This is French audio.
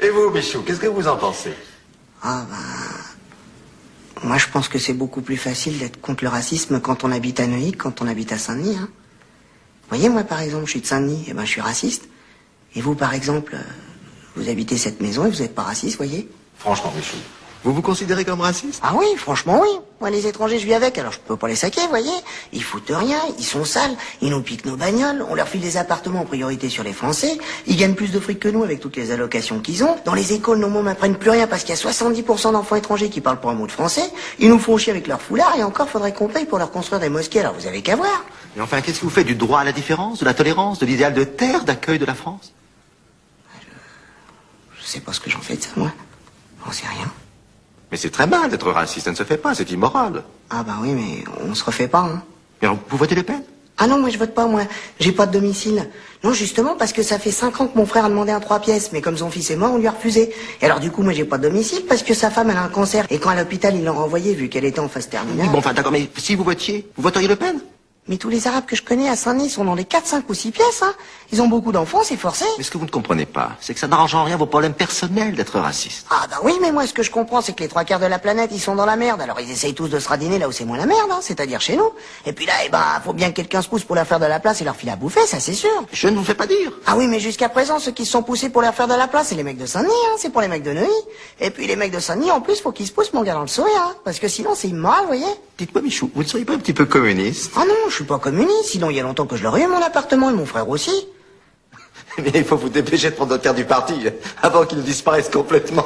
Et vous, Michou, qu'est-ce que vous en pensez? Ah moi je pense que c'est beaucoup plus facile d'être contre le racisme quand on habite à Neuilly que quand on habite à Saint-Denis. Hein. Vous voyez, moi par exemple, je suis de Saint-Denis, et ben je suis raciste. Et vous par exemple, vous habitez cette maison et vous n'êtes pas raciste, voyez? Franchement, Michou, vous vous considérez comme raciste? Ah oui, franchement oui. Moi les étrangers je vis avec, alors je peux pas les saquer, voyez. Ils foutent rien, ils sont sales, ils nous piquent nos bagnoles, on leur file des appartements en priorité sur les Français, ils gagnent plus de fric que nous avec toutes les allocations qu'ils ont. Dans les écoles, nos mômes n'apprennent plus rien parce qu'il y a 70% d'enfants étrangers qui parlent pas un mot de français. Ils nous font chier avec leur foulard et encore faudrait qu'on paye pour leur construire des mosquées, alors vous avez qu'à voir. Mais enfin, qu'est-ce que vous faites du droit à la différence, de la tolérance, de l'idéal de terre d'accueil de la France? Je sais pas ce que j'en fais de ça, moi. J'en sais rien. Mais c'est très mal d'être raciste, ça ne se fait pas, c'est immoral. Ah bah oui, mais on se refait pas, hein. Mais alors, vous votez Le Pen? Ah non, moi je vote pas, moi. J'ai pas de domicile. Non, justement, parce que ça fait 5 ans que mon frère a demandé un 3 pièces, mais comme son fils est mort, on lui a refusé. Et alors du coup, moi j'ai pas de domicile parce que sa femme elle a un cancer. Et quand à l'hôpital, ils l'ont renvoyée vu qu'elle était en phase terminale. Oui, bon, enfin, d'accord, mais si vous votiez, vous voteriez Le Pen? Mais tous les Arabes que je connais à Saint-Denis sont dans les 4, 5 ou 6 pièces, hein. Ils ont beaucoup d'enfants, c'est forcé. Mais ce que vous ne comprenez pas, c'est que ça n'arrange en rien vos problèmes personnels d'être raciste. Ah bah oui, mais moi ce que je comprends, c'est que les 3 quarts de la planète, ils sont dans la merde. Alors ils essayent tous de se radiner là où c'est moins la merde, hein, c'est-à-dire chez nous. Et puis là, eh ben, faut bien que quelqu'un se pousse pour leur faire de la place et leur filer à bouffer, ça c'est sûr. Je ne vous fais pas dire. Ah oui, mais jusqu'à présent, ceux qui se sont poussés pour leur faire de la place, c'est les mecs de Saint-Denis, hein, c'est pour les mecs de Neuilly. Et puis les mecs de Saint-Denis, en plus, faut qu'ils se poussent mon gars dans le sourire, hein, parce que sinon c'est immoral, vous voyez. Dites-moi, Michou, vous ne seriez pas un petit peu communiste? Ah non, je suis pas communiste, sinon il y a longtemps que je l'aurais eu mon appartement et mon frère aussi. Mais il faut vous dépêcher de prendre notre terre du parti avant qu'il ne disparaisse complètement.